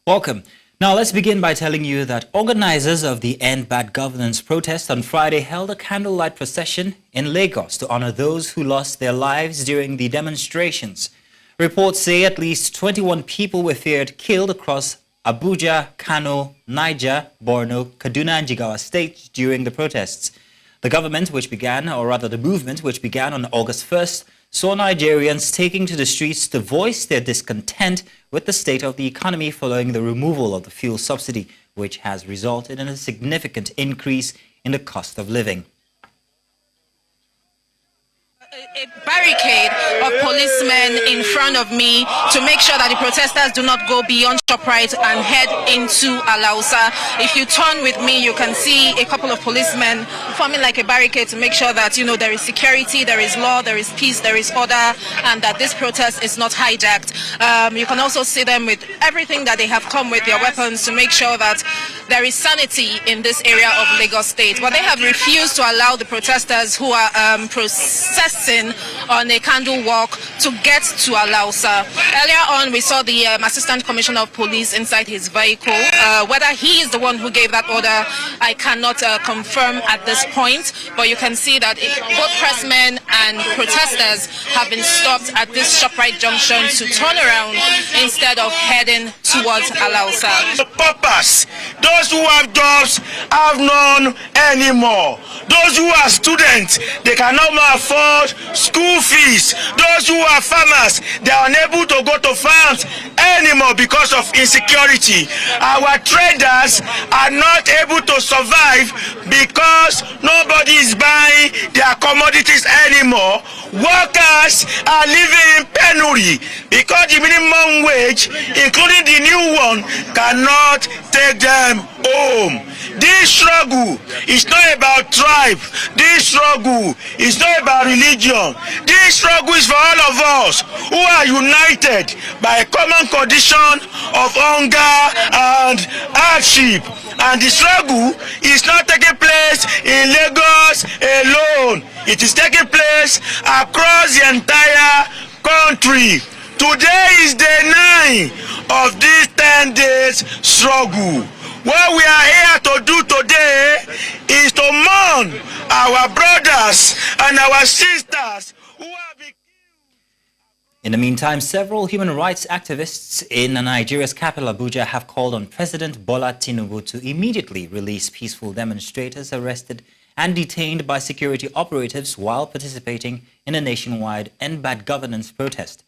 Welcome. Now let's begin by telling you that organizers of the End Bad Governance protest on Friday held a candlelight procession in Lagos to honor those who lost their lives during the demonstrations. Reports say at least 21 people were feared killed across Abuja, Kano, Niger, Borno, Kaduna and Jigawa states during the protests. The movement, which began on August 1st, saw Nigerians taking to the streets to voice their discontent with the state of the economy following the removal of the fuel subsidy, which has resulted in a significant increase in the cost of living. A barricade of policemen in front of me to make sure that the protesters do not go beyond ShopRite and head into Alausa. If you turn with me, you can see a couple of policemen forming like a barricade to make sure that, there is security, there is law, there is peace, there is order, and that this protest is not hijacked. You can also see them with everything that they have come with, their weapons, to make sure that there is sanity in this area of Lagos State. But they have refused to allow the protesters who are processing on a candle walk to get to Alausa. Earlier on, we saw the Assistant Commissioner of Police inside his vehicle. Whether he is the one who gave that order, I cannot confirm at this point, but you can see that both pressmen and protesters have been stopped at this ShopRite junction to turn around instead of heading towards Alausa. The purpose, those who have jobs have none anymore. Those who are students, they cannot afford school fees. Those who are farmers, they are unable to go to farms anymore because of insecurity. Our traders are not able to survive because nobody is buying their commodities anymore. Workers are living in penury because the minimum wage, including the new one, cannot take them home. This struggle is not about tribe. This struggle is not about religion. This struggle is for all of us who are united by a common condition of hunger and hardship. And the struggle is not taking place in Lagos alone. It is taking place across the entire country. Today is day 9 of this 10 days struggle. What we are here to do today is to mourn our brothers and our sisters who have been killed. In the meantime, several human rights activists in Nigeria's capital Abuja have called on President Bola Tinubu to immediately release peaceful demonstrators arrested and detained by security operatives while participating in a nationwide End Bad Governance protest.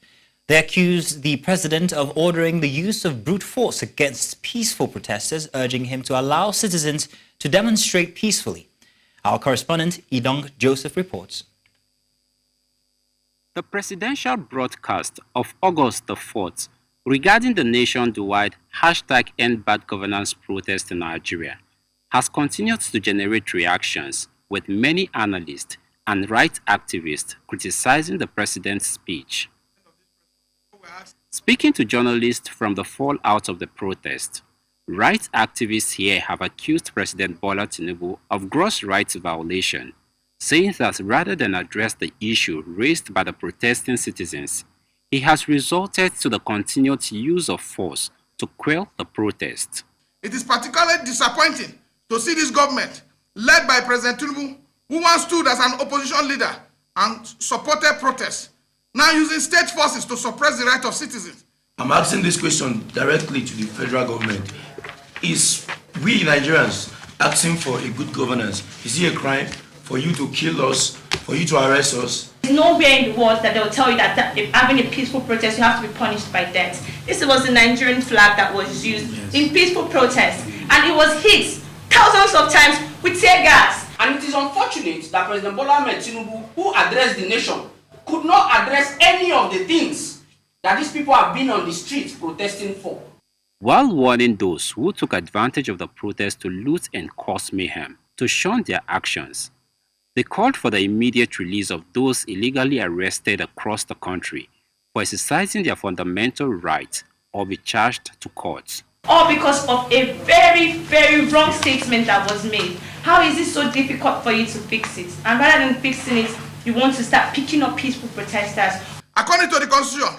They accused the president of ordering the use of brute force against peaceful protesters, urging him to allow citizens to demonstrate peacefully. Our correspondent, Idong Joseph, reports. The presidential broadcast of August the 4th regarding the nation-wide #EndBadGovernance protest in Nigeria has continued to generate reactions, with many analysts and rights activists criticizing the president's speech. Speaking to journalists from the fallout of the protest, rights activists here have accused President Bola Tinubu of gross rights violation, saying that rather than address the issue raised by the protesting citizens, he has resorted to the continued use of force to quell the protest. It is particularly disappointing to see this government, led by President Tinubu, who once stood as an opposition leader and supported protests, now using state forces to suppress the right of citizens. I'm asking this question directly to the federal government. Is we Nigerians asking for a good governance? Is it a crime for you to kill us, for you to arrest us? There's nowhere in the world that they'll tell you that if having a peaceful protest, you have to be punished by death. This was the Nigerian flag that was used in peaceful protest, and it was hit thousands of times with tear gas. And it is unfortunate that President Bola Ahmed Tinubu, who addressed the nation, could not address any of the things that these people have been on the streets protesting for. While warning those who took advantage of the protest to loot and cause mayhem to shun their actions, they called for the immediate release of those illegally arrested across the country for exercising their fundamental right or be charged to court. All because of a very, very wrong statement that was made. How is it so difficult for you to fix it? And rather than fixing it, you want to start picking up peaceful protesters. According to the Constitution,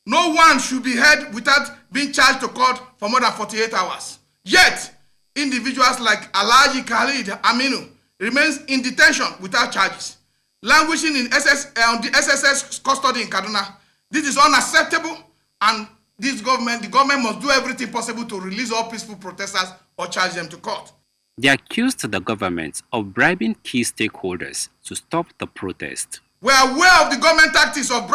no one should be held without being charged to court for more than 48 hours. Yet, individuals like Alhaji Khalid Aminu remains in detention without charges, languishing in the SSS custody in Kaduna. This is unacceptable, and the government must do everything possible to release all peaceful protesters or charge them to court. They accused the government of bribing key stakeholders to stop the protest. We are aware of the government tactics of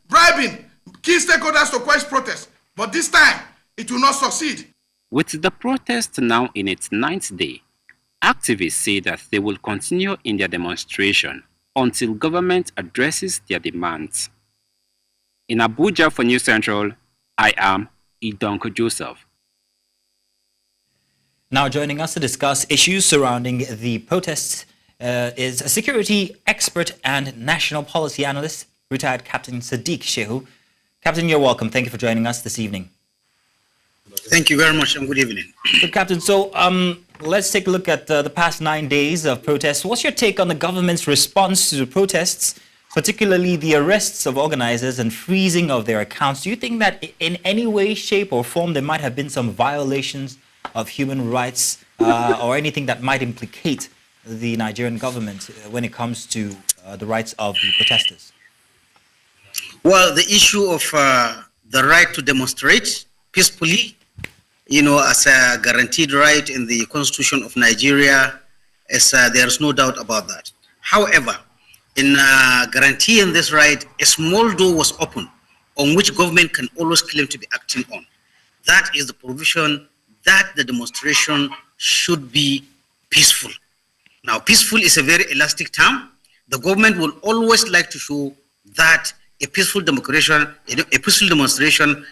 bribing key stakeholders to quash protests, but this time it will not succeed. With the protest now in its 9th day, activists say that they will continue in their demonstration until government addresses their demands. In Abuja for News Central, I am Idonko Joseph. Now joining us to discuss issues surrounding the protests is a security expert and national policy analyst, retired Captain Sadiq Shehu. Captain, you're welcome. Thank you for joining us this evening. Thank you very much and good evening. Good, Captain. So let's take a look at the past 9 days of protests. What's your take on the government's response to the protests, particularly the arrests of organizers and freezing of their accounts? Do you think that in any way, shape or form there might have been some violations of human rights or anything that might implicate the Nigerian government when it comes to the rights of the protesters? Well, the issue of the right to demonstrate peacefully, as a guaranteed right in the Constitution of Nigeria, there's no doubt about that. However, in guaranteeing this right, a small door was opened on which government can always claim to be acting on. That is the provision that the demonstration should be peaceful. Now, peaceful is a very elastic term. The government will always like to show that a peaceful demonstration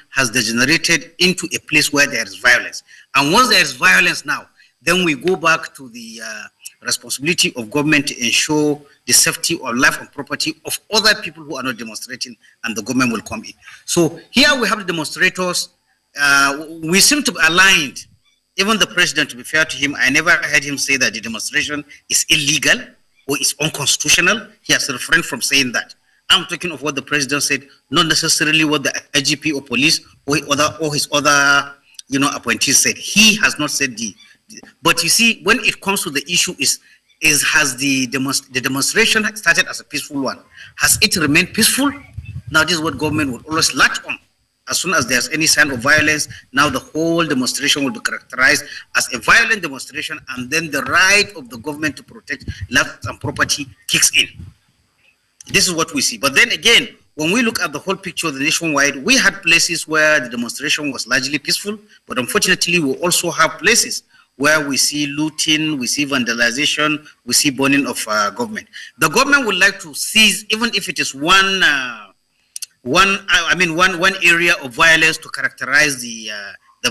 has degenerated into a place where there is violence. And once there is violence now, then we go back to the responsibility of government to ensure the safety or life and property of other people who are not demonstrating, and the government will come in. So here we have the demonstrators. We seem to be aligned. Even the president, to be fair to him, I never heard him say that the demonstration is illegal or is unconstitutional. He has refrained from saying that. I'm talking of what the president said, not necessarily what the IGP or police or his other appointees said. He has not said but you see, when it comes to the issue has the demonstration started as a peaceful one? Has it remained peaceful? Now this is what government will always latch on. As soon as there's any sign of violence, now the whole demonstration will be characterized as a violent demonstration, and then the right of the government to protect life and property kicks in. This is what we see. But then again, when we look at the whole picture of the nationwide, we had places where the demonstration was largely peaceful, but unfortunately we also have places where we see looting, we see vandalization, we see burning of government. The government would like to seize, even if it is one area of violence, to characterize the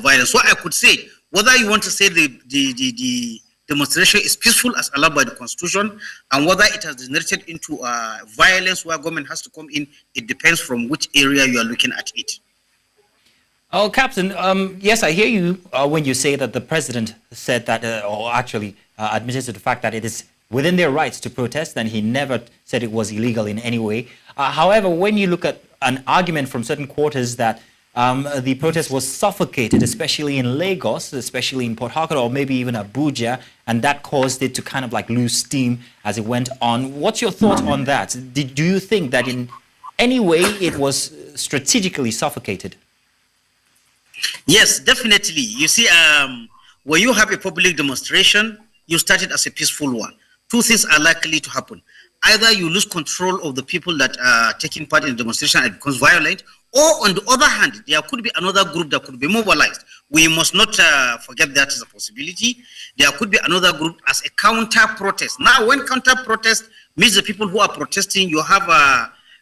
violence. So I could say, whether you want to say the demonstration is peaceful as allowed by the Constitution, and whether it has degenerated into violence where government has to come in, it depends from which area you are looking at it. Oh, Captain, yes, I hear you when you say that the president said that, or actually admitted to the fact that it is within their rights to protest, and he never said it was illegal in any way. However, when you look at an argument from certain quarters that the protest was suffocated, especially in Lagos, especially in Port Harcourt, or maybe even Abuja, and that caused it to kind of like lose steam as it went on. What's your thought on that? Do you think that in any way it was strategically suffocated? Yes, definitely. You see, when you have a public demonstration, you started as a peaceful one. Two things are likely to happen. Either you lose control of the people that are taking part in the demonstration and it becomes violent, or on the other hand, there could be another group that could be mobilized. We must not forget that is a possibility. There could be another group as a counter-protest. Now, when counter-protest means the people who are protesting, you have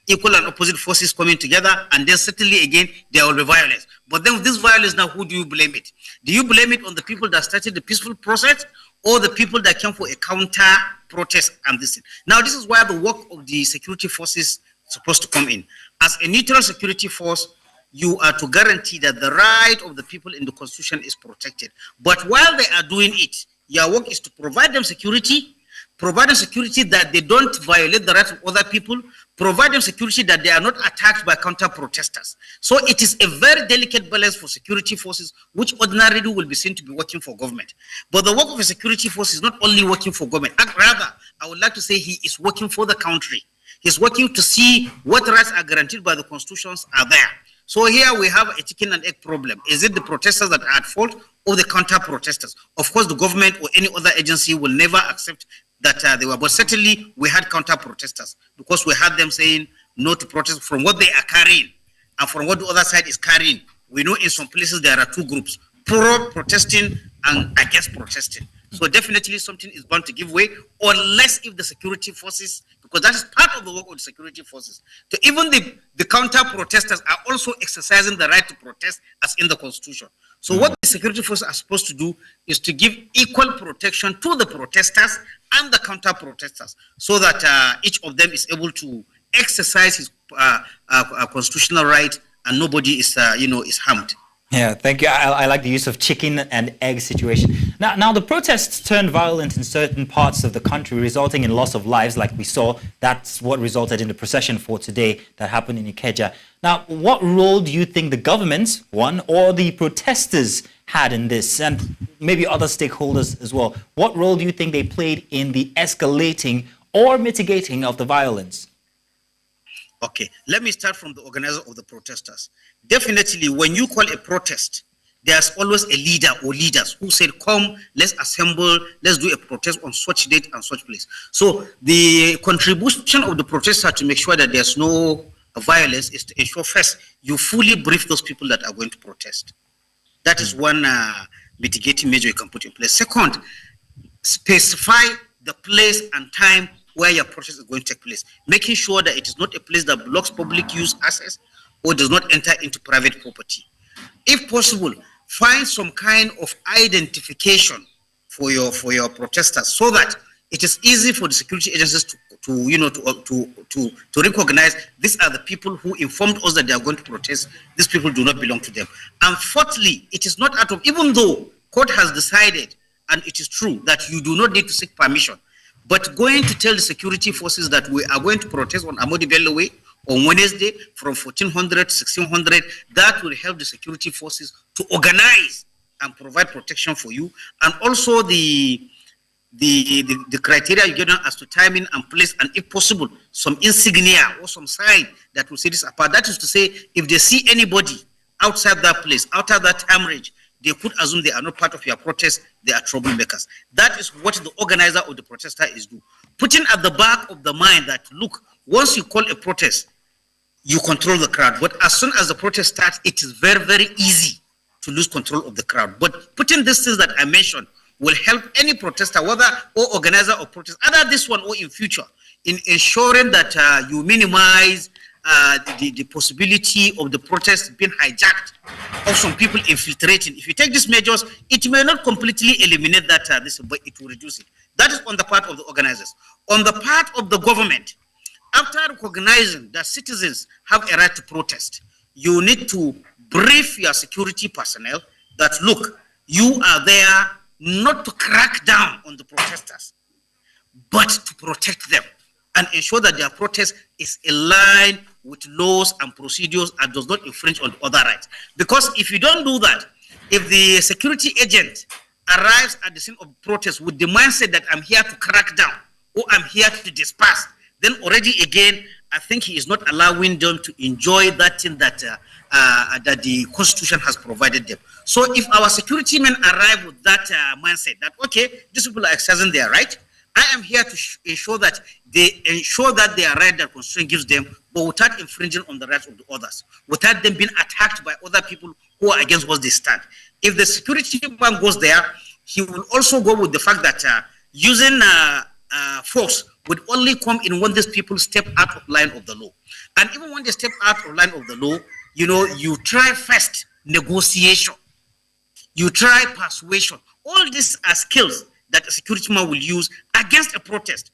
equal and opposite forces coming together, and then certainly again, there will be violence. But then with this violence now, who do you blame it? Do you blame it on the people that started the peaceful process, or the people that came for a counter-protest and this thing? Now, this is where the work of the security forces is supposed to come in. As a neutral security force, you are to guarantee that the right of the people in the Constitution is protected. But while they are doing it, your work is to provide them security that they don't violate the rights of other people, provide them security that they are not attacked by counter-protesters. So it is a very delicate balance for security forces, which ordinarily will be seen to be working for government. But the work of a security force is not only working for government. Rather, I would like to say he is working for the country. He's working to see what rights are guaranteed by the constitutions are there. So here we have a chicken and egg problem. Is it the protesters that are at fault or the counter-protesters? Of course, the government or any other agency will never accept that they were, but certainly we had counter-protesters because we had them saying no to protest from what they are carrying and from what the other side is carrying. We know in some places there are two groups, pro-protesting and against protesting. So definitely something is bound to give way, unless if the security forces, because that is part of the work of the security forces. So even the counter-protesters are also exercising the right to protest as in the constitution. So what the security forces are supposed to do is to give equal protection to the protesters and the counter-protesters so that each of them is able to exercise his constitutional right and nobody is, is harmed. Yeah, thank you. I like the use of chicken and egg situation. Now, the protests turned violent in certain parts of the country, resulting in loss of lives, like we saw. That's what resulted in the procession for today that happened in Ikeja. Now, what role do you think the government, one, or the protesters had in this, and maybe other stakeholders as well? What role do you think they played in the escalating or mitigating of the violence? Okay, let me start from the organizer of the protesters. Definitely, when you call a protest, there's always a leader or leaders who said, come, let's assemble, let's do a protest on such date and such place. So the contribution of the protester to make sure that there's no violence is to ensure first, you fully brief those people that are going to protest. That is one mitigating measure you can put in place. Second, specify the place and time where your protest is going to take place, making sure that it is not a place that blocks public use access or does not enter into private property. If possible, find some kind of identification for your protesters so that it is easy for the security agencies to recognize these are the people who informed us that they are going to protest. These people do not belong to them. And fourthly, it is not out of, even though court has decided, and it is true that you do not need to seek permission, but going to tell the security forces that we are going to protest on Amodi Bello Way on Wednesday from 1400 to 1600, that will help the security forces to organize and provide protection for you. And also the criteria you give them as to timing and place, and if possible, some insignia or some sign that will set this apart. That is to say, if they see anybody outside that place, outside that time range, they could assume they are not part of your protest, they are troublemakers. That is what the organizer of the protester is doing. Putting at the back of the mind that, look, once you call a protest, you control the crowd. But as soon as the protest starts, it is very, very easy to lose control of the crowd. But putting these things that I mentioned will help any protester, whether or organizer of protest, either this one or in future, in ensuring that you minimize the possibility of the protest being hijacked or some people infiltrating. If you take these measures, it may not completely eliminate that, but it will reduce it. That is on the part of the organizers. On the part of the government, after recognizing that citizens have a right to protest, you need to brief your security personnel that, look, you are there not to crack down on the protesters, but to protect them and ensure that their protest is in line with laws and procedures and does not infringe on other rights. Because if you don't do that, if the security agent arrives at the scene of protest with the mindset that I'm here to crack down or I'm here to disperse, then already again, I think he is not allowing them to enjoy that thing that that the Constitution has provided them. So if our security men arrive with that mindset that, okay, these people are exercising their right, I am here to ensure that they ensure that their right that Constitution gives them, but without infringing on the rights of the others, without them being attacked by other people who are against what they stand. If the security man goes there, he will also go with the fact that using force would only come in when these people step out of line of the law. And even when they step out of line of the law, you try first negotiation, you try persuasion. All these are skills that a security man will use against a protest.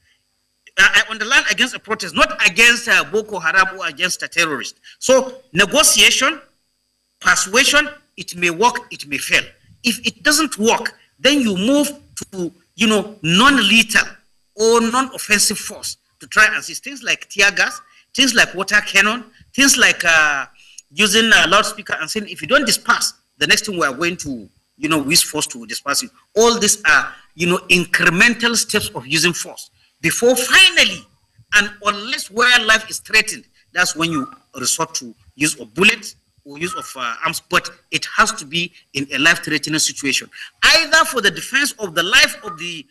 I underline against a protest, not against Boko Haram or against a terrorist. So negotiation, persuasion, it may work, it may fail. If it doesn't work, then you move to non-lethal or non-offensive force to try and see things like tear gas, things like water cannon, things like using a loudspeaker and saying, if you don't disperse, the next thing we are going to, use force to disperse you. All these are, incremental steps of using force before finally, and unless where life is threatened, that's when you resort to use of bullets or use of arms, but it has to be in a life-threatening situation, either for the defense of the life of the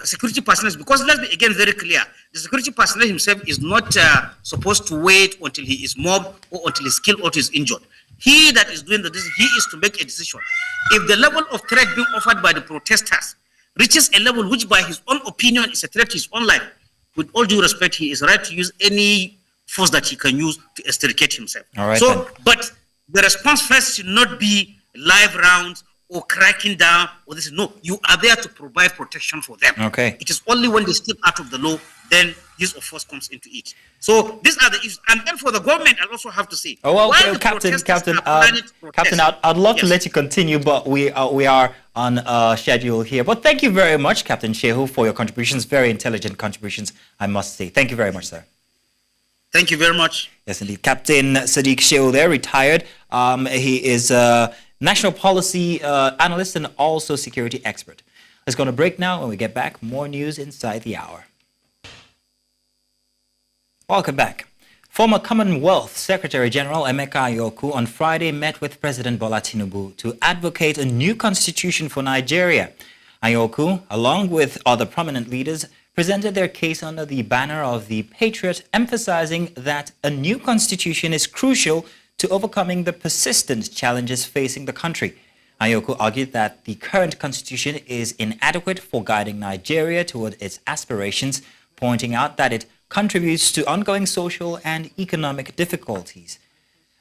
security personnel, because let's be again very clear, the security personnel himself is not supposed to wait until he is mobbed or until he's killed or he's injured. He that is doing the decision, he is to make a decision. If the level of threat being offered by the protesters reaches a level which by his own opinion is a threat to his own life, with all due respect, he is right to use any force that he can use to extricate himself. All right, so, but the response first should not be live rounds or cracking down or this. No, you are there to provide protection for them. Okay. It is only when they step out of the law, then use of force comes into it. So these are the issues. And then for the government, I also have to say, Captain, I'd love to let you continue, but we are on schedule here. But thank you very much, Captain Shehu, for your contributions. Very intelligent contributions, I must say. Thank you very much, sir. Thank you very much. Yes, indeed. Captain Sadiq Shehu there, retired. He is a national policy analyst and also security expert. Let's go on a break now. When we get back, more news inside the hour. Welcome back. Former Commonwealth Secretary General Emeka Anyaoku on Friday met with President Bola Tinubu to advocate a new constitution for Nigeria. Anyaoku, along with other prominent leaders, presented their case under the banner of the Patriot, emphasizing that a new constitution is crucial to overcoming the persistent challenges facing the country. Anyaoku argued that the current constitution is inadequate for guiding Nigeria toward its aspirations, pointing out that it contributes to ongoing social and economic difficulties.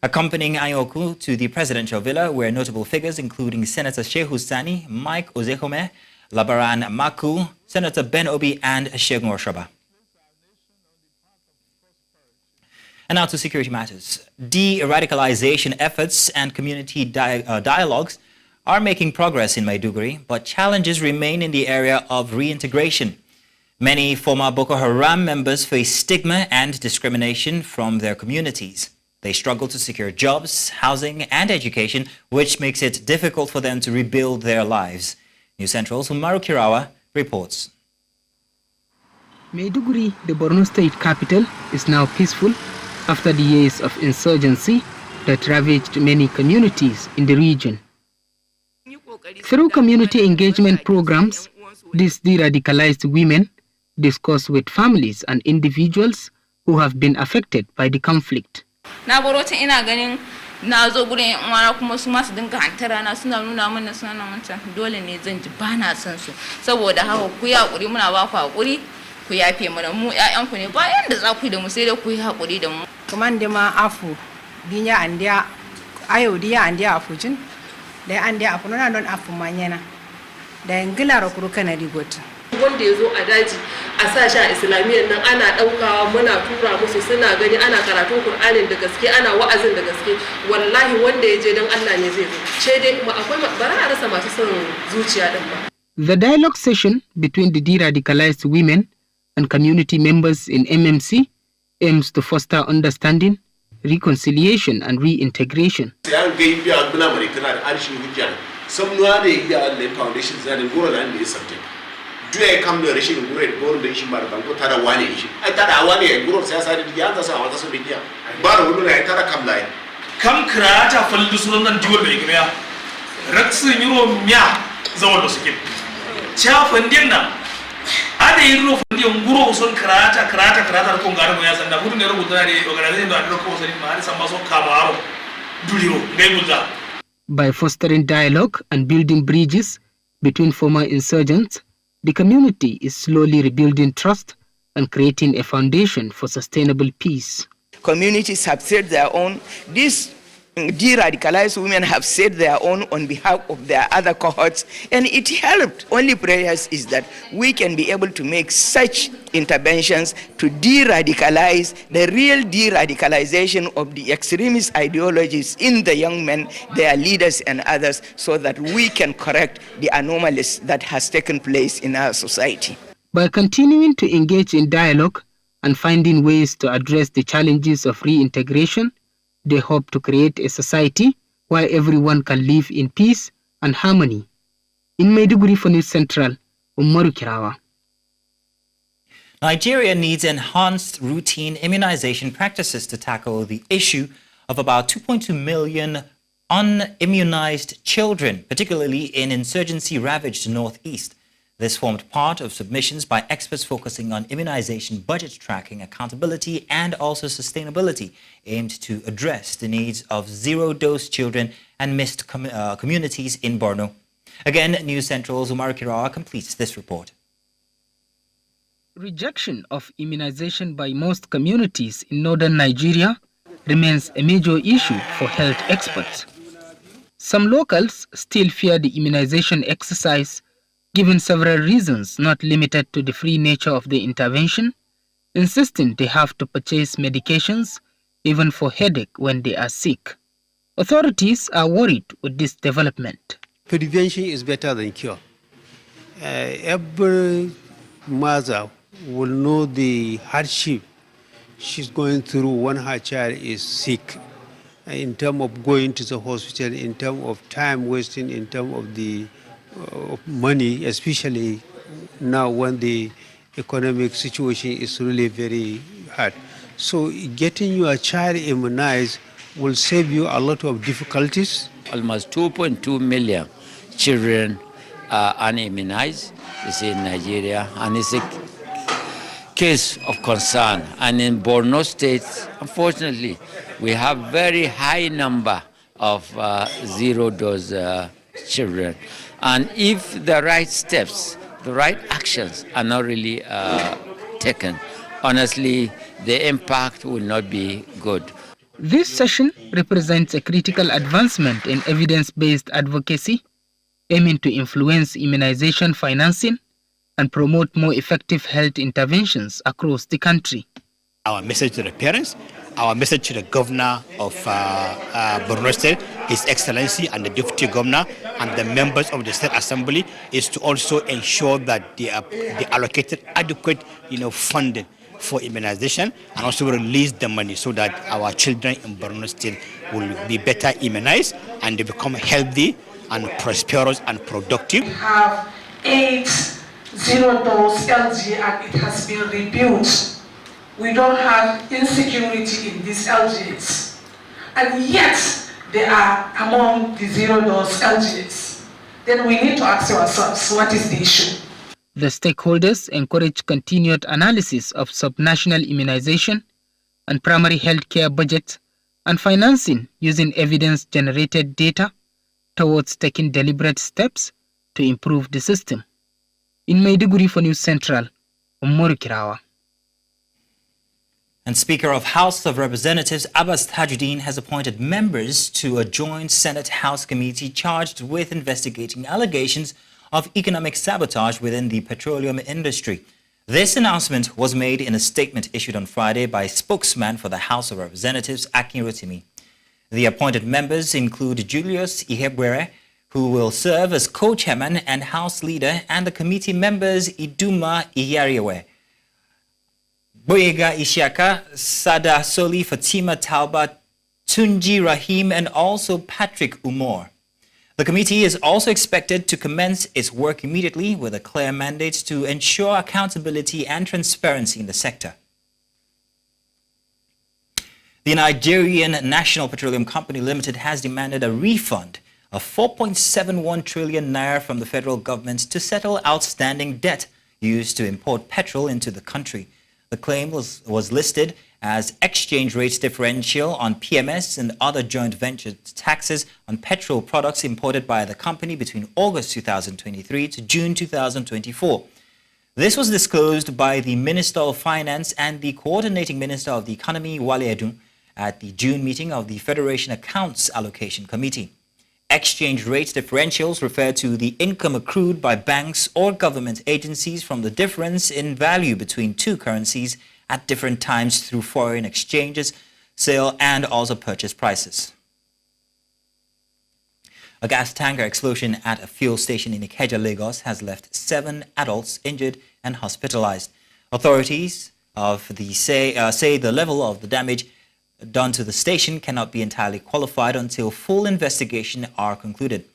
Accompanying Anyaoku to the presidential villa were notable figures including Senator Shehu Sani, Mike Ozehome, Labaran Maku, Senator Ben Obi, and Shegun Oshoba. And now to security matters. De-radicalization efforts and community dialogues are making progress in Maiduguri, but challenges remain in the area of reintegration. Many former Boko Haram members face stigma and discrimination from their communities. They struggle to secure jobs, housing, and education, which makes it difficult for them to rebuild their lives. News Central's Umaru Kirawa reports. Maiduguri, the Borno state capital, is now peaceful after the years of insurgency that ravaged many communities in the region. Through community engagement programs, these de-radicalized women discuss with families and individuals who have been affected by the conflict. na zo gurin yan uwana kuma su ma su dinga hantara na suna nuna mana suna wancan dole ne zan ji ba na san su saboda haka ku yi hakuri muna ba ku hakuri ku yafe mana mu ƴaƴan ku ne ba yanda za ku yi da mu sai da ku yi hakuri da mu komande ma afu dinya andia ayo dia andia afujin da andia afu na don afu manyana da ngila ro kuru kana digota wanda yazo a daji a sa shi a islamiyyar nan ana daukawa muna tura musu suna gani ana karatun Qur'anin da gaske ana wa'azin da gaske wallahi wanda yaje dan Allah ne zai zo ce dai akwai bara a rasa masu son zuciya din ba. The dialogue session between the de-radicalized women and community members in MMC aims to foster understanding, reconciliation and reintegration. Kam krata faldu sunan diwol be gmiya raksin yuro miya zawon suke cha fandinna ada yiro fandi nguro son krata ko ngaro ya sanda hudu ne rubuta ne organization da ado ko sani ma san baso kamaro duliro ngai buza. By fostering dialogue and building bridges between former insurgents, the community is slowly rebuilding trust and creating a foundation for sustainable peace. Communities have said their own. These de-radicalized women have said their own on behalf of their other cohorts, and it helped. Only prayers is that we can be able to make such interventions to de-radicalize the real de-radicalization of the extremist ideologies in the young men, their leaders and others, so that we can correct the anomalies that has taken place in our society. By continuing to engage in dialogue and finding ways to address the challenges of reintegration, they hope to create a society where everyone can live in peace and harmony. In Maiduguri for News Central, Umaru Kirawa. Nigeria needs enhanced routine immunization practices to tackle the issue of about 2.2 million unimmunized children, particularly in insurgency-ravaged Northeast. This formed part of submissions by experts focusing on immunization budget tracking, accountability, and also sustainability, aimed to address the needs of zero-dose children and missed communities in Borno. Again, News Central's Umar Kirawa completes this report. Rejection of immunization by most communities in northern Nigeria remains a major issue for health experts. Some locals still fear the immunization exercise, given several reasons not limited to the free nature of the intervention, insisting they have to purchase medications even for headache when they are sick. Authorities are worried with this development. Prevention is better than cure. Every mother will know the hardship she's going through when her child is sick, in terms of going to the hospital, in terms of time wasting, in terms of the money, especially now when the economic situation is really very hard. So getting your child immunized will save you a lot of difficulties. Almost 2.2 million children are unimmunized in Nigeria, and it's a case of concern. And in Borno State, unfortunately, we have very high number of zero-dose children. And if the right steps, the right actions are not really taken, honestly, the impact will not be good. This session represents a critical advancement in evidence-based advocacy, aiming to influence immunization financing and promote more effective health interventions across the country. Our message to the parents, our message to the governor of Borno State, His Excellency, and the Deputy Governor and the members of the State Assembly is to also ensure that they allocated adequate funding for immunization and also release the money so that our children in Borno State will be better immunized and they become healthy and prosperous and productive. We have 8 zero-dose LG and it has been rebuilt. We don't have insecurity in these LGs, and yet they are among the zero-dose LGs. Then we need to ask ourselves, what is the issue? The stakeholders encourage continued analysis of subnational immunization and primary health care budgets and financing using evidence-generated data towards taking deliberate steps to improve the system. In Maiduguri for News Central, Umaru Kirawa. And Speaker of House of Representatives Abbas Tajuddin has appointed members to a joint Senate House committee charged with investigating allegations of economic sabotage within the petroleum industry. This announcement was made in a statement issued on Friday by spokesman for the House of Representatives, Akin Rotimi. The appointed members include Julius Ihebwere, who will serve as co-chairman and House leader, and the committee members Iduma Iyariwe, Boyega Ishaka, Sada Soli, Fatima Talba, Tunji Rahim, and also Patrick Umor. The committee is also expected to commence its work immediately with a clear mandate to ensure accountability and transparency in the sector. The Nigerian National Petroleum Company Limited has demanded a refund of 4.71 trillion naira from the federal government to settle outstanding debt used to import petrol into the country. The claim was listed as exchange rates differential on PMS and other joint venture taxes on petrol products imported by the company between August 2023 to June 2024. This was disclosed by the Minister of Finance and the Coordinating Minister of the Economy, Wale Edun, at the June meeting of the Federation Accounts Allocation Committee. Exchange rate differentials refer to the income accrued by banks or government agencies from the difference in value between two currencies at different times through foreign exchanges, sale, and also purchase prices. A gas tanker explosion at a fuel station in Ikeja, Lagos has left 7 adults injured and hospitalized. Authorities of the say the level of the damage done to the station cannot be entirely qualified until full investigation are concluded.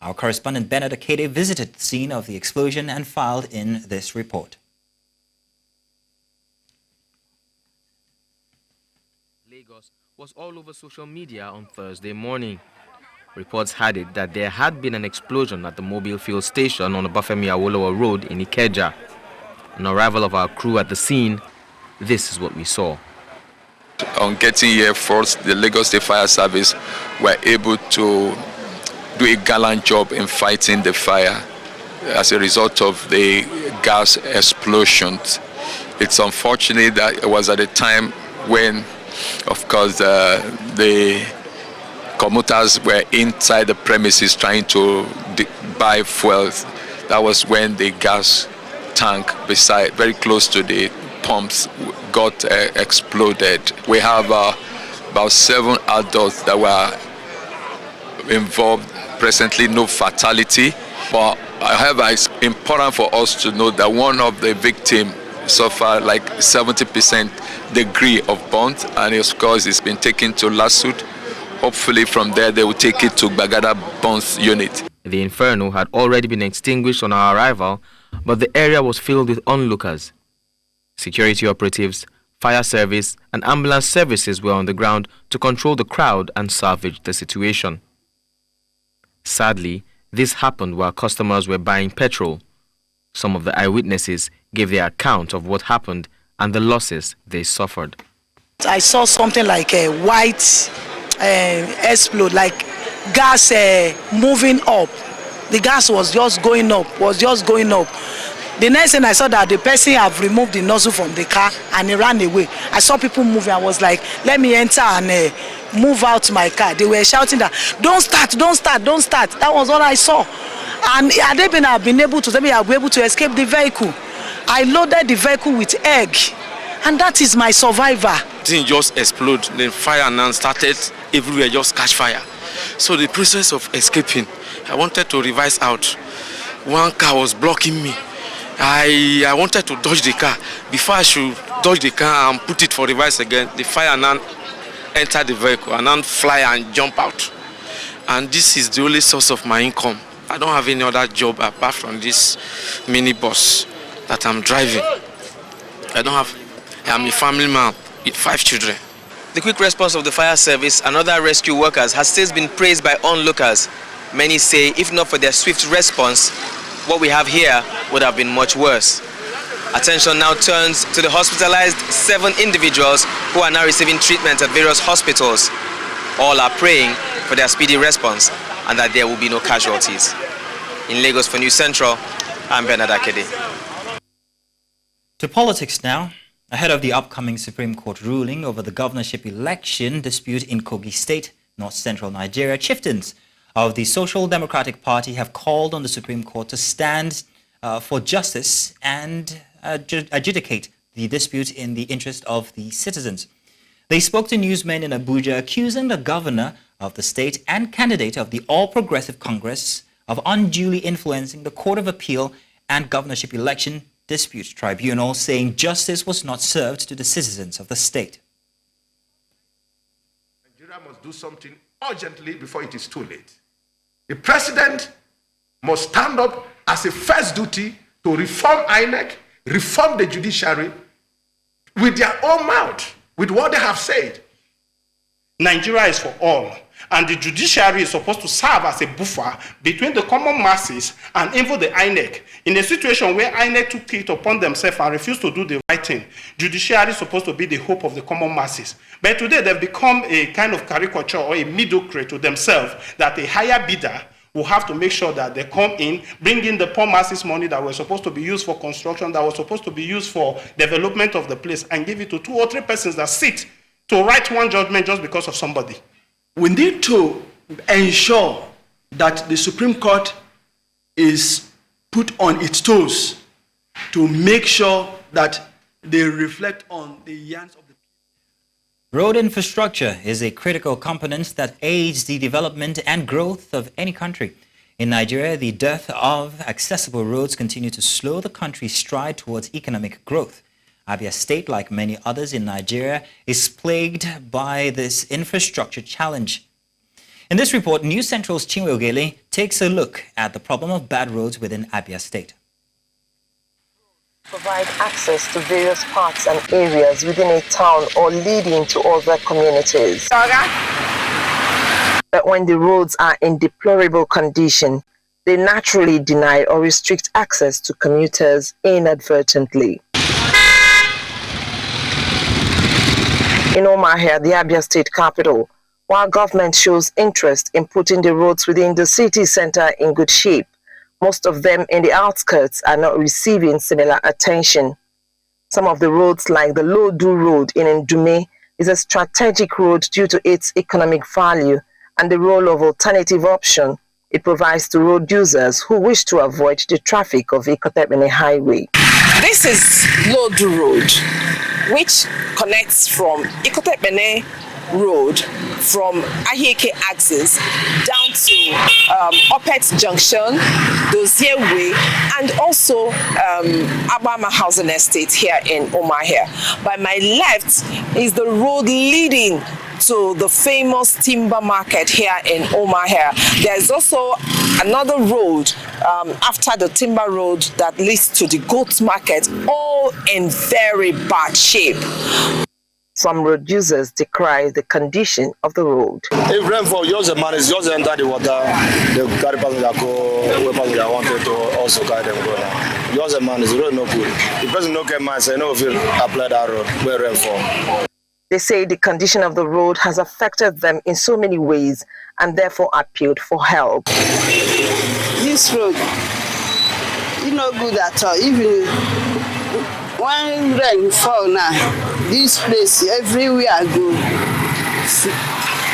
Our correspondent Bernard Akede visited the scene of the explosion and filed in this report. Lagos was all over social media on Thursday morning. Reports had it that there had been an explosion at the mobile fuel station on the Obafemi Awolowo Road in Ikeja. On arrival of our crew at the scene, this is what we saw. On getting here first, the Lagos State Fire Service were able to do a gallant job in fighting the fire as a result of the gas explosions. It's unfortunate that it was at a time when, of course, the commuters were inside the premises trying to buy fuel. That was when the gas tank very close to the pumps got exploded. We have about 7 adults that were involved. Presently, no fatality. But however, it's important for us to know that one of the victims suffered like 70% degree of burns, and of course, it's been taken to Lasut. Hopefully, from there, they will take it to Bagada Burns Unit. The inferno had already been extinguished on our arrival, but the area was filled with onlookers. Security operatives, fire service, and ambulance services were on the ground to control the crowd and salvage the situation. Sadly, this happened while customers were buying petrol. Some of the eyewitnesses gave their account of what happened and the losses they suffered. I saw something like a white explode, like gas moving up. The gas was just going up, The next thing I saw that the person have removed the nozzle from the car and he ran away. I saw people moving. I was like, let me enter and move out my car. They were shouting that, don't start, don't start, don't start. That was all I saw. And had they been able to tell me I'll be able to escape the vehicle. I loaded the vehicle with egg, and that is my survivor. Thing just explode. The fire now started everywhere, just catch fire. So the process of escaping, I wanted to reverse out. One car was blocking me. I wanted to dodge the car. Before I should dodge the car and put it for reverse again, the fire now entered the vehicle and now fly and jump out. And this is the only source of my income. I don't have any other job apart from this minibus that I'm driving. I'm a family man with 5 children. The quick response of the fire service and other rescue workers has still been praised by onlookers. Many say if not for their swift response, what we have here would have been much worse. Attention now turns to the hospitalized 7 individuals who are now receiving treatment at various hospitals. All are praying for their speedy response and that there will be no casualties. In Lagos for News Central, I'm Bernard Akede. To politics now. Ahead of the upcoming Supreme Court ruling over the governorship election dispute in Kogi State, north-central Nigeria, chieftains of the Social Democratic Party have called on the Supreme Court to stand for justice and adjudicate the dispute in the interest of the citizens. They spoke to newsmen in Abuja, accusing the governor of the state and candidate of the All Progressive Congress of unduly influencing the Court of Appeal and governorship election dispute tribunal, saying justice was not served to the citizens of the state. Nigeria must do something urgently before it is too late. The president must stand up as a first duty to reform INEC, reform the judiciary with their own mouth, with what they have said. Nigeria is for all, and the judiciary is supposed to serve as a buffer between the common masses and even the INEC. In a situation where INEC took it upon themselves and refused to do the right thing, judiciary is supposed to be the hope of the common masses. But today they've become a kind of caricature or a mediocre to themselves that a higher bidder will have to make sure that they come in, bring in the poor masses money that was supposed to be used for construction, that was supposed to be used for development of the place, and give it to 2 or 3 persons that sit to write one judgment just because of somebody. We need to ensure that the Supreme Court is put on its toes to make sure that they reflect on the yearnings of the people. Road infrastructure is a critical component that aids the development and growth of any country. In Nigeria, the dearth of accessible roads continue to slow the country's stride towards economic growth. Abia State, like many others in Nigeria, is plagued by this infrastructure challenge. In this report, News Central's Chinwe Ogele takes a look at the problem of bad roads within Abia State. Provide access to various parts and areas within a town or leading to other communities. But when the roads are in deplorable condition, they naturally deny or restrict access to commuters inadvertently. In Umuahia, the Abia State capital, while government shows interest in putting the roads within the city center in good shape, most of them in the outskirts are not receiving similar attention. Some of the roads, like the Lodu Road in Ndume, is a strategic road due to its economic value and the role of alternative option it provides to road users who wish to avoid the traffic of Ikotepene Highway. This is Lodu Road, which connects from Ikotepene Road from Ahieke axis down to Opet Junction, Dozie Way, and also Abama Housing Estate here in Umuahia. By my left is the road leading to the famous timber market here in Umuahia. There's also another road after the timber road that leads to the goat market, all in very bad shape. Some road users decry the condition of the road. If rainfall, just a man is just enter the water, the carry passenger go, where passenger wanted to also carry them go now. Just a man is road no good. The person no get man say no if you apply that road where rainfall. They say the condition of the road has affected them in so many ways and therefore appealed for help. This road is not good at all. Even when rain fall now, this place everywhere I go,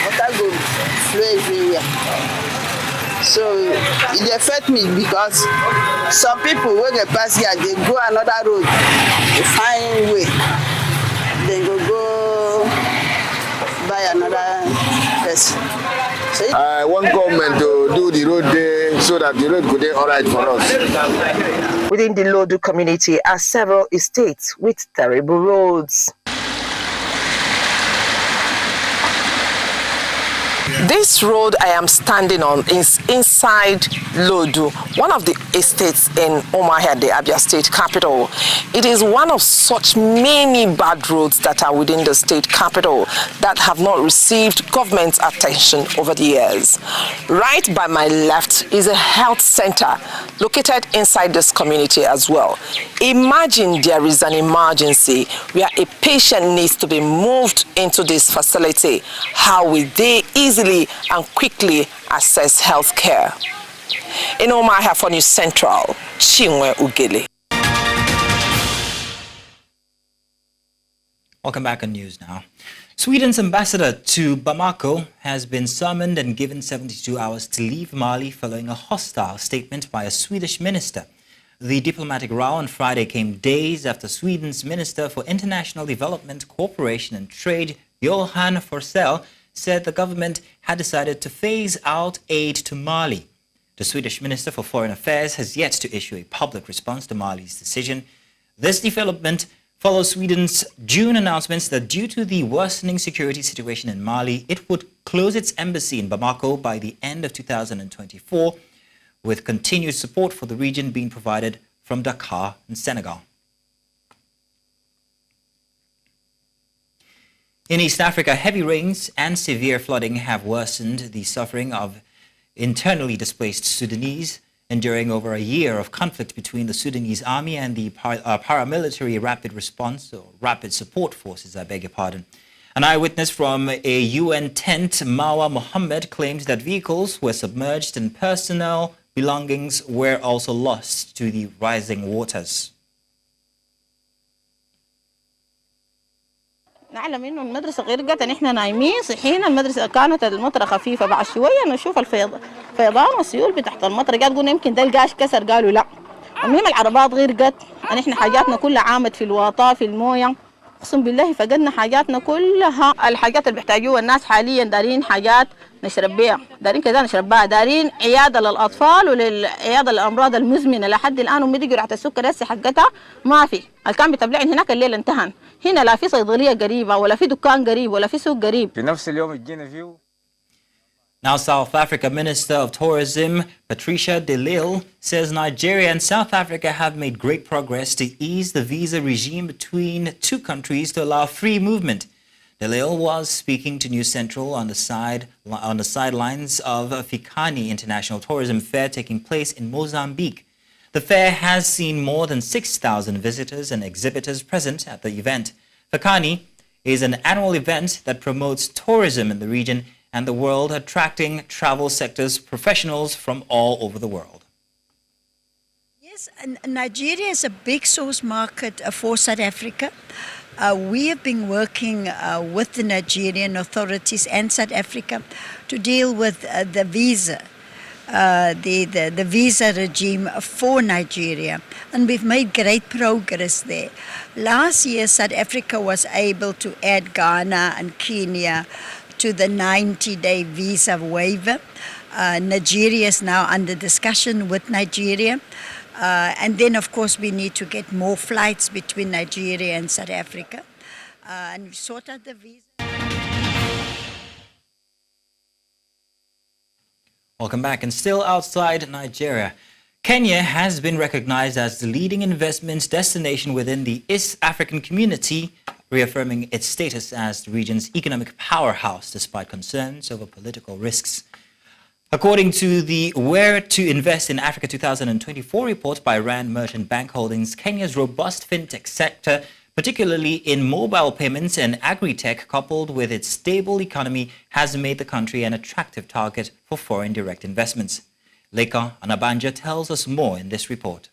water go flow everywhere. So it affects me because some people when they pass here, they go another road, they find way, they go buy another person. So I want government to do the road there so that the road could be all right for us. Within the Lodu community are several estates with terrible roads. This road I am standing on is inside Lodu, one of the estates in Umuahia, the Abia State capital. It is one of such many bad roads that are within the state capital that have not received government attention over the years. Right by my left is a health center located inside this community as well. Imagine there is an emergency where a patient needs to be moved into this facility. How will they easily and quickly access health care? In Umuahia for News Central, Chinwe Ogele. Welcome back on News Now. Sweden's ambassador to Bamako has been summoned and given 72 hours to leave Mali following a hostile statement by a Swedish minister. The diplomatic row on Friday came days after Sweden's Minister for International Development, Cooperation and Trade, Johan Forsell, said the government had decided to phase out aid to Mali. The Swedish Minister for Foreign Affairs has yet to issue a public response to Mali's decision. This development follows Sweden's June announcements that due to the worsening security situation in Mali, it would close its embassy in Bamako by the end of 2024, with continued support for the region being provided from Dakar and Senegal. In East Africa, heavy rains and severe flooding have worsened the suffering of internally displaced Sudanese, enduring over a year of conflict between the Sudanese army and the paramilitary rapid response, or rapid support forces, I beg your pardon. An eyewitness from a UN tent, Mawa Mohammed, claims that vehicles were submerged and personnel belongings were also lost to the rising waters. نعلم انه المدرسه غرقت ان احنا نايمين صحينا المدرسه كانت المطره خفيفه بعد شويه نشوف الفيضان والسيول بتحت المطره قاعد قلنا يمكن ده القاش كسر قالوا لا المهم العربات غرقت ان احنا حاجاتنا كلها عامت في الواطه في المويه اقسم بالله فقدنا حاجاتنا كلها الحاجات اللي بيحتاجوها الناس حاليا دارين حاجات نشرب بيها دارين كذا نشرب بها دارين عياده للاطفال وللعياده للامراض المزمنه لحد الان امي جرعه السكر هسه حقتها ما في كان بتبلعن هناك الليل انتهن هنا لا في صيدليه قريبه ولا في دكان قريب ولا في سوق قريب في نفس اليوم جينا فيه. Now, South Africa Minister of Tourism, Patricia de Lille, says Nigeria and South Africa have made great progress to ease the visa regime between two countries to allow free movement. De Lille was speaking to News Central on the sidelines of Fikani International Tourism Fair taking place in Mozambique. The fair has seen more than 6,000 visitors and exhibitors present at the event. Fikani is an annual event that promotes tourism in the region and the world, attracting travel sector's professionals from all over the world. Yes, and Nigeria is a big source market for South Africa. We have been working with the Nigerian authorities and South Africa to deal with the visa, the visa regime for Nigeria, and we've made great progress there. Last year, South Africa was able to add Ghana and Kenya to the 90-day visa waiver. Nigeria is now under discussion with Nigeria. And then, of course, we need to get more flights between Nigeria and South Africa. And we sort out the visa. Welcome back. And still outside Nigeria, Kenya has been recognized as the leading investment destination within the East African community, reaffirming its status as the region's economic powerhouse despite concerns over political risks. According to the Where to Invest in Africa 2024 report by Rand Merchant Bank Holdings, Kenya's robust fintech sector, particularly in mobile payments and agri-tech, coupled with its stable economy, has made the country an attractive target for foreign direct investments. Leka Anabanja tells us more in this report.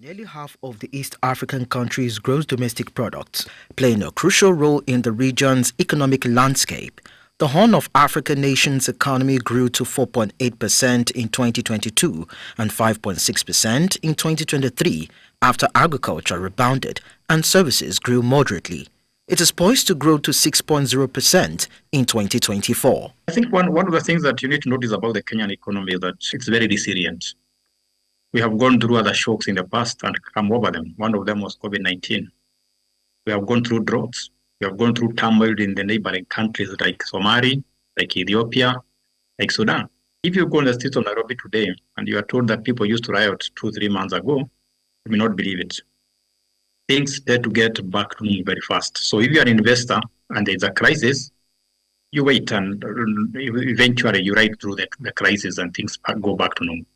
Nearly half of the East African countries' gross domestic products, playing a crucial role in the region's economic landscape. The Horn of Africa nation's economy grew to 4.8% in 2022 and 5.6% in 2023 after agriculture rebounded and services grew moderately. It is poised to grow to 6.0% in 2024. I think one of the things that you need to notice about the Kenyan economy is that it's very resilient. We have gone through other shocks in the past and come over them. One of them was COVID-19. We have gone through droughts. We have gone through turmoil in the neighboring countries like Somalia, like Ethiopia, like Sudan. If you go on the streets of Nairobi today and you are told that people used to riot 2-3 months ago, you may not believe it. Things tend to get back to normal very fast. So if you are an investor and there's a crisis, you wait and eventually you ride through the crisis and things go back to normal.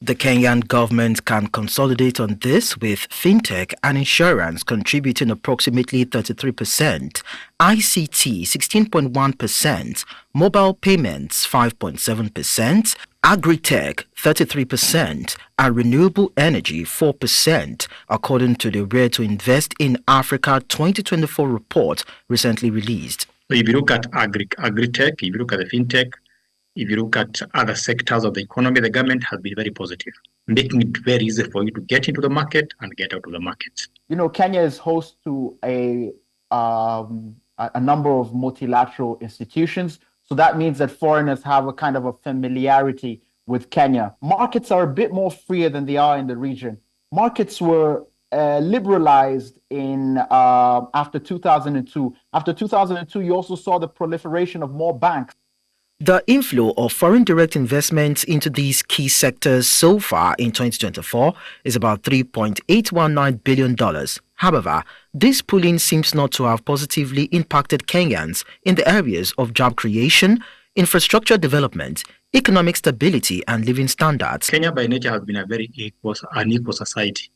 The Kenyan government can consolidate on this with fintech and insurance contributing approximately 33%, ICT 16.1%, mobile payments 5.7%, agri-tech 33%, and renewable energy 4%, according to the Where to Invest in Africa 2024 report recently released. So if you look at agri-tech, if you look at the fintech, if you look at other sectors of the economy, the government has been very positive, making it very easy for you to get into the market and get out of the market. You know, Kenya is host to a number of multilateral institutions. So that means that foreigners have a kind of a familiarity with Kenya. Markets are a bit more freer than they are in the region. Markets were liberalized in after 2002. After 2002, you also saw the proliferation of more banks. The inflow of foreign direct investments into these key sectors so far in 2024 is about $3.819 billion. However, this pooling seems not to have positively impacted Kenyans in the areas of job creation, infrastructure development, economic stability, and living standards. Kenya by nature has been a very unequal society.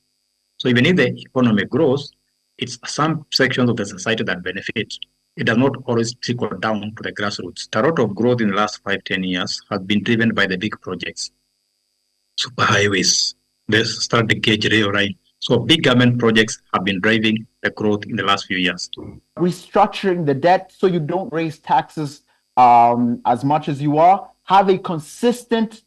So even if the economy grows, it's some sections of the society that benefit. It does not always trickle down to the grassroots. A lot of growth in the last 5-10 years has been driven by the big projects, superhighways, the started gauge rail line. So big government projects have been driving the growth in the last few years. Restructuring the debt so you don't raise taxes as much as you are. Have a consistent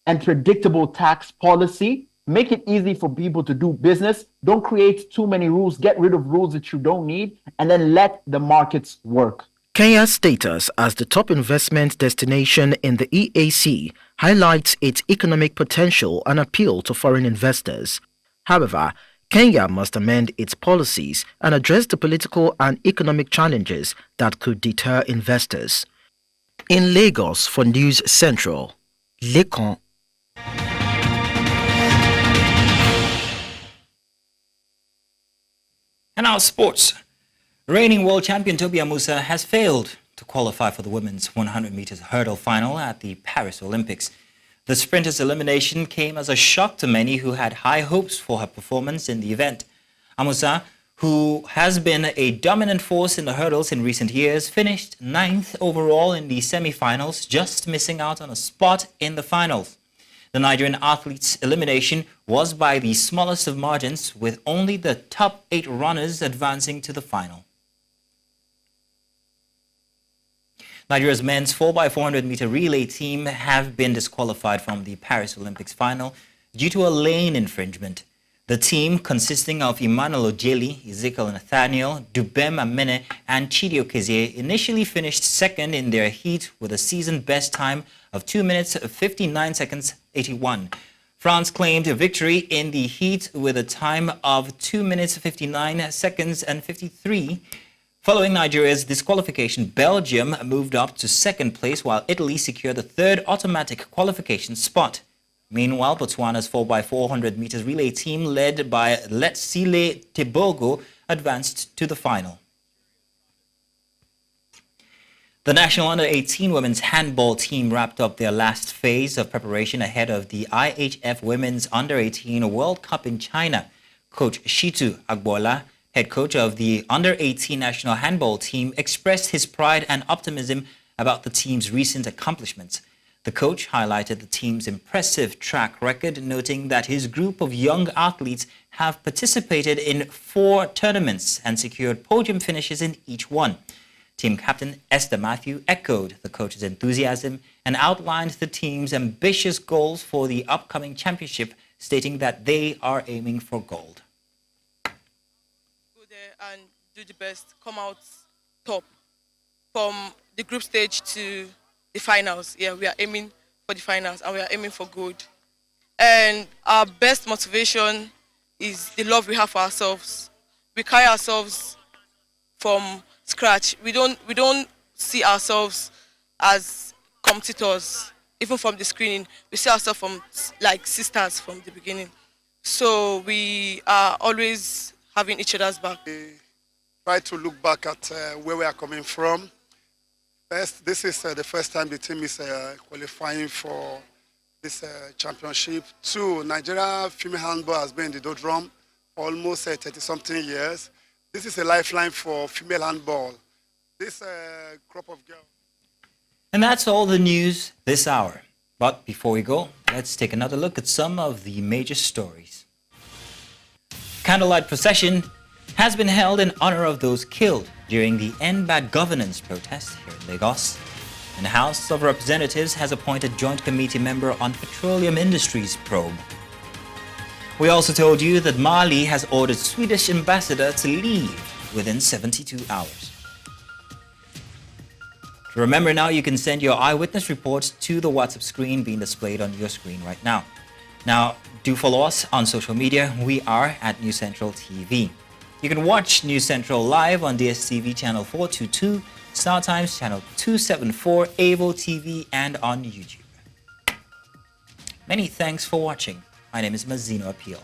and predictable tax policy Make it easy for people to do business. Don't create too many rules. Get rid of rules that you don't need, and then let the markets work. Kenya's status as the top investment destination in the EAC highlights its economic potential and appeal to foreign investors. However, Kenya must amend its policies and address the political and economic challenges that could deter investors. In Lagos for News Central, Lekon. And now sports. Reigning world champion Tobias Musa has failed to qualify for the women's 100 meters hurdle final at the Paris Olympics. The sprinter's elimination came as a shock to many who had high hopes for her performance in the event. Amusa, who has been a dominant force in the hurdles in recent years, finished 9th overall in the semi-finals, just missing out on a spot in the finals. The Nigerian athlete's elimination was by the smallest of margins, with only the top 8 runners advancing to the final. Nigeria's men's 4x400 meter relay team have been disqualified from the Paris Olympics final due to a lane infringement. The team, consisting of Emmanuel Ojeli, Ezekiel Nathaniel, Dubem Amene, and Chidi Okezie, initially finished second in their heat with a season best time of 2 minutes 59 seconds 81. France claimed a victory in the heat with a time of 2 minutes 59 seconds and 53. Following Nigeria's disqualification, Belgium moved up to second place while Italy secured the third automatic qualification spot. Meanwhile, Botswana's 4x400 meters relay team led by Letsile Tebogo advanced to the final. The national under-18 women's handball team wrapped up their last phase of preparation ahead of the IHF Women's Under-18 World Cup in China. Coach Shitu Agbola, head coach of the under-18 national handball team, expressed his pride and optimism about the team's recent accomplishments. The coach highlighted the team's impressive track record, noting that his group of young athletes have participated in 4 tournaments and secured podium finishes in each one. Team captain Esther Matthew echoed the coach's enthusiasm and outlined the team's ambitious goals for the upcoming championship, stating that they are aiming for gold. Go there and do the best, come out top from the group stage to the finals. Yeah, we are aiming for the finals and we are aiming for gold. And our best motivation is the love we have for ourselves. We carry ourselves from scratch. We don't see ourselves as competitors. Even from the screening, we see ourselves from like sisters from the beginning. So we are always having each other's back. We try to look back at where we are coming from. First, this is the first time the team is qualifying for this championship. 2, Nigeria female handball has been in the doldrum for almost 30-something years. This is a lifeline for female handball. This crop of girls. And that's all the news this hour. But before we go, let's take another look at some of the major stories. Candlelight Procession has been held in honor of those killed during the End Bad Governance protest here in Lagos. And the House of Representatives has appointed Joint Committee member on Petroleum Industries probe. We also told you that Mali has ordered Swedish ambassador to leave within 72 hours. Remember now, you can send your eyewitness reports to the WhatsApp screen being displayed on your screen right now. Now, do follow us on social media. We are at News Central TV. You can watch News Central live on DSTV channel 422, Star Times channel 274, Avo TV, and on YouTube. Many thanks for watching. My name is Mazino Appeal.